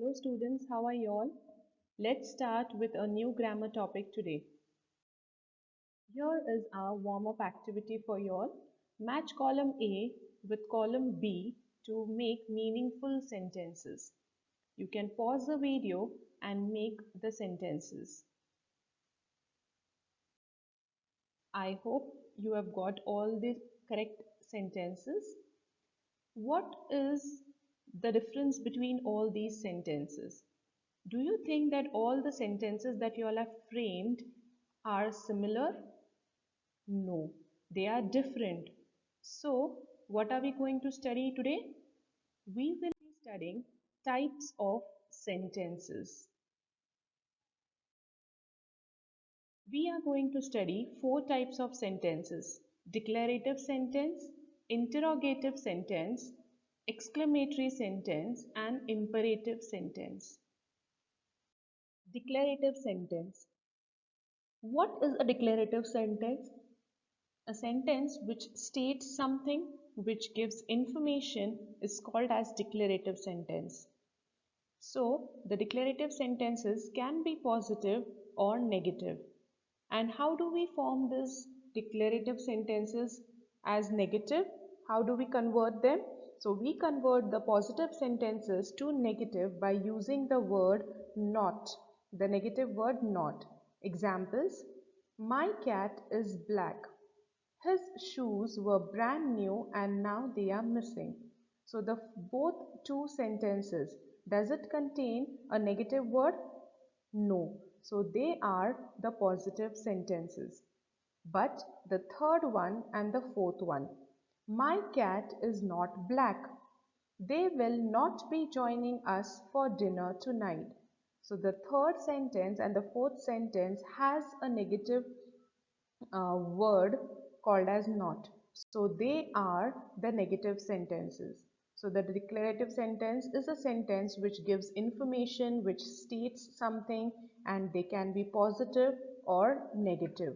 Hello students, how are you all? Let's start with a new grammar topic today. Here is our warm-up activity for you all. Match column A with column B to make meaningful sentences. You can pause the video and make the sentences. I hope you have got all the correct sentences. What is the difference between all these sentences? Do you think that all the sentences that you all have framed are similar? No, they are different. So, what are we going to study today? We will be studying types of sentences. We are going to study four types of sentences: declarative sentence, interrogative sentence, exclamatory sentence, and imperative sentence. Declarative sentence. What is a declarative sentence? A sentence which states something, which gives information, is called as declarative sentence. So, the declarative sentences can be positive or negative. And how do we form these declarative sentences as negative? How do we convert them? So, we convert the positive sentences to negative by using the word not, the negative word not. Examples: my cat is black. His shoes were brand new and now they are missing. So the both two sentences, does it contain a negative word? No. So they are the positive sentences. But the third one and the fourth one, my cat is not black. They will not be joining us for dinner tonight. So the third sentence and the fourth sentence has a negative word called as not. So they are the negative sentences. So the declarative sentence is a sentence which gives information, which states something, and they can be positive or negative.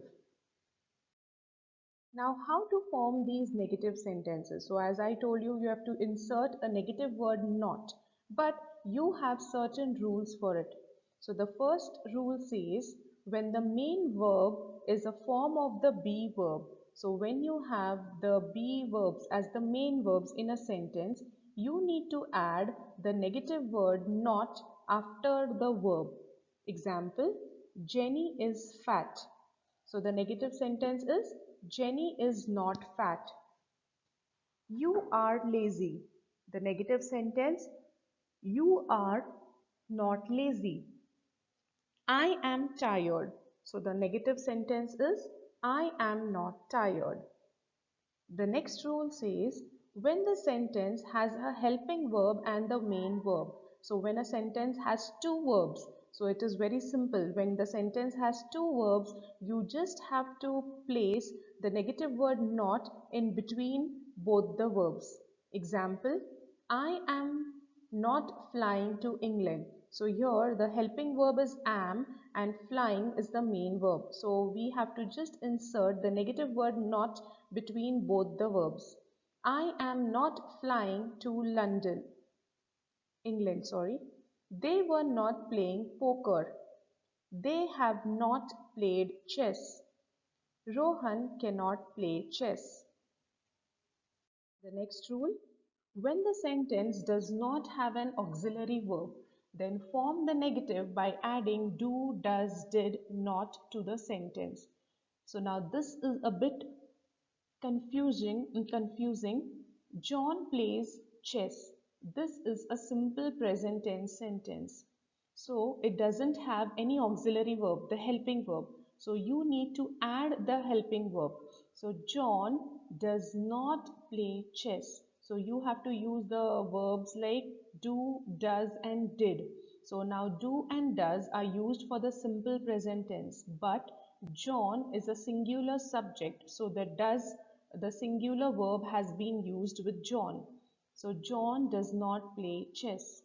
Now, how to form these negative sentences? So as I told you, you have to insert a negative word not, but you have certain rules for it. So the first rule says when the main verb is a form of the be verb. So when you have the be verbs as the main verbs in a sentence, you need to add the negative word not after the verb. Example, Jenny is fat. So the negative sentence is Jenny is not fat. You are lazy. The negative sentence, you are not lazy. I am tired. So the negative sentence is I am not tired. The next rule says when the sentence has a helping verb and the main verb. So when a sentence has two verbs, so it is very simple. When the sentence has two verbs, you just have to place the negative word not in between both the verbs. Example, I am not flying to England. So here the helping verb is am and flying is the main verb. So we have to just insert the negative word not between both the verbs. I am not flying to London, England, sorry. They were not playing poker. They have not played chess. Rohan cannot play chess. The next rule, when the sentence does not have an auxiliary verb, then form the negative by adding do, does, did, not to the sentence. So now this is a bit confusing. John plays chess. This is a simple present tense sentence. So it doesn't have any auxiliary verb, the helping verb. So you need to add the helping verb. So John does not play chess. So you have to use the verbs like do, does and did. So now do and does are used for the simple present tense, but John is a singular subject. So the singular verb has been used with John. So John does not play chess.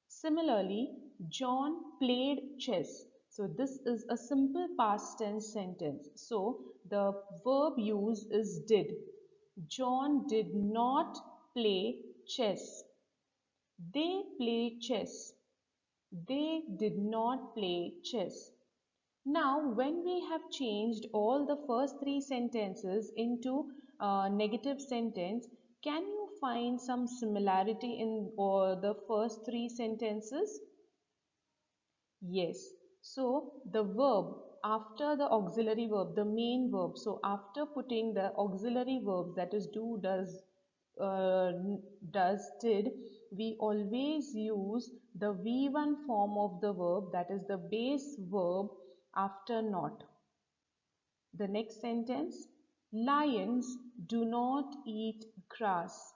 Similarly, John played chess. So this is a simple past tense sentence. So the verb used is did. John did not play chess. They play chess. They did not play chess. Now, when we have changed all the first three sentences into a negative sentence, can you find some similarity in the first three sentences? Yes. So the verb after the auxiliary verb, the main verb. So after putting the auxiliary verbs, that is do, uh, does, did, we always use the V1 form of the verb, that is the base verb after not. The next sentence, lions do not eat grass.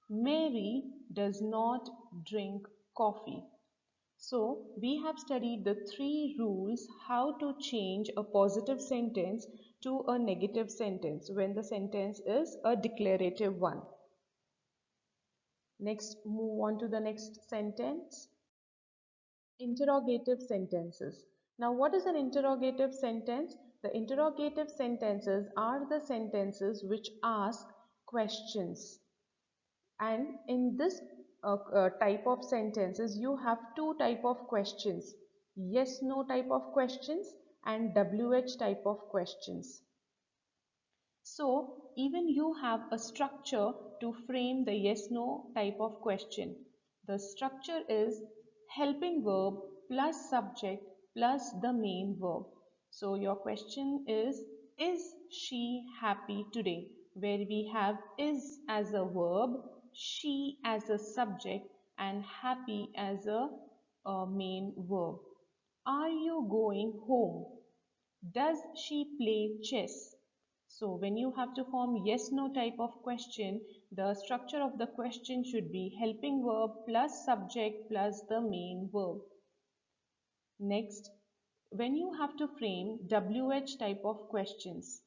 Mary does not drink coffee. So we have studied the three rules how to change a positive sentence to a negative sentence when the sentence is a declarative one. Next, move on to the next sentence. Interrogative sentences. Now, what is an interrogative sentence? The interrogative sentences are the sentences which ask questions. And in this type of sentences, you have two type of questions. Yes, no type of questions and WH type of questions. So even you have a structure to frame the yes no type of question. The structure is helping verb plus subject plus the main verb. So your question is she happy today? Where we have is as a verb, she as a subject and happy as a main verb. Are you going home? Does she play chess? So when you have to form yes no type of question, the structure of the question should be helping verb plus subject plus the main verb. Next, when you have to frame WH type of questions,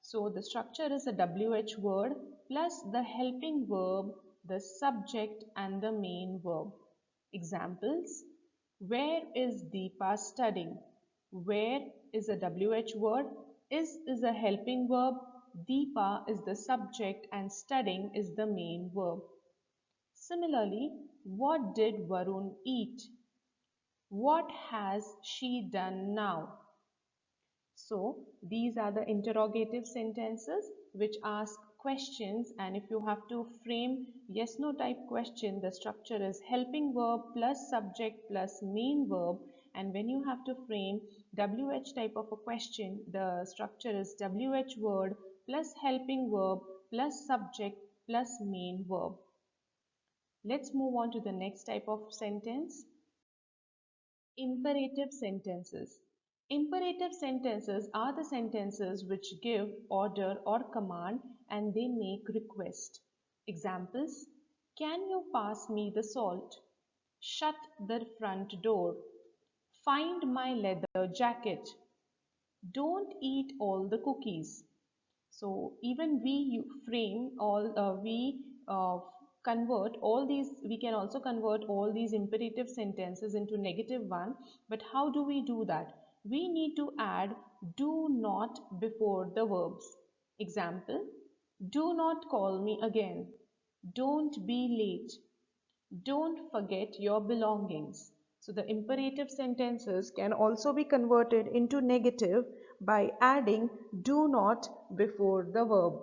so the structure is a WH word plus the helping verb, the subject and the main verb. Examples, where is Deepa studying? Where is a WH word, is a helping verb, Deepa is the subject and studying is the main verb. Similarly, what did Varun eat? What has she done now? So these are the interrogative sentences which ask questions, and if you have to frame yes no type question, the structure is helping verb plus subject plus main verb, and when you have to frame WH type of a question, the structure is WH word plus helping verb plus subject plus main verb. Let's move on to the next type of sentence. Imperative sentences. Imperative sentences are the sentences which give order or command and they make request. Examples, can you pass me the salt? Shut the front door. Find my leather jacket. Don't eat all the cookies. So even we frame all, convert all these, we can also convert all these imperative sentences into negative one. But how do we do that? We need to add do not before the verbs. Example, do not call me again. Don't be late. Don't forget your belongings. So the imperative sentences can also be converted into negative by adding do not before the verb.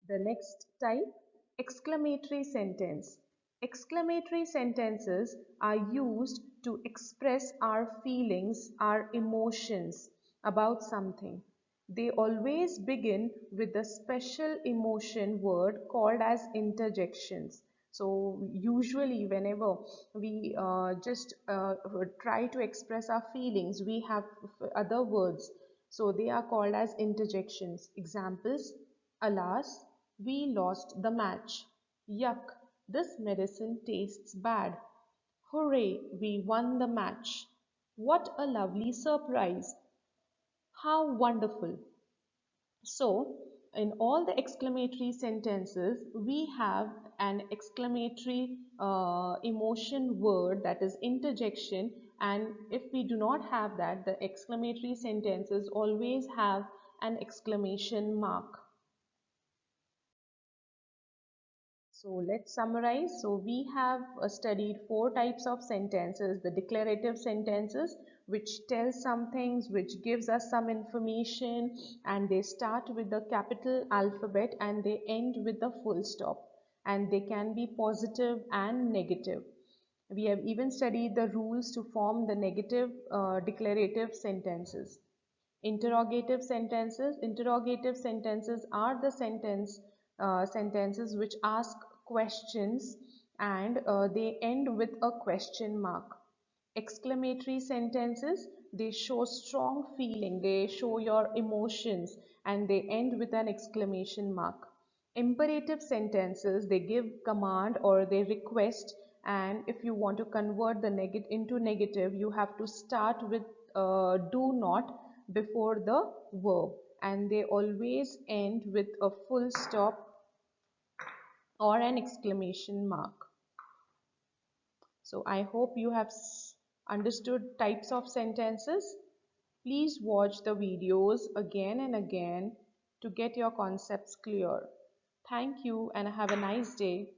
The next type, exclamatory sentence. Exclamatory sentences are used to express our feelings, our emotions about something. They always begin with the special emotion word called as interjections. So usually whenever we just try to express our feelings, we have other words. So they are called as interjections. Examples, alas, we lost the match. Yuck, this medicine tastes bad. Hooray, we won the match. What a lovely surprise. How wonderful. So, in all the exclamatory sentences, we have an exclamatory emotion word, that is interjection, and if we do not have that, the exclamatory sentences always have an exclamation mark. So let's summarize. So we have studied four types of sentences: the declarative sentences, which tell some things, which gives us some information, and they start with the capital alphabet and they end with the full stop, and they can be positive and negative. We have even studied the rules to form the negative declarative sentences. Interrogative sentences are the sentences which ask questions, and they end with a question mark. Exclamatory sentences, they show strong feeling, they show your emotions, and they end with an exclamation mark. Imperative sentences, they give command or they request, and if you want to convert the negative into negative, you have to start with do not before the verb, and they always end with a full stop or an exclamation mark. So I hope you have understood types of sentences. Please watch the videos again and again to get your concepts clear. Thank you and have a nice day.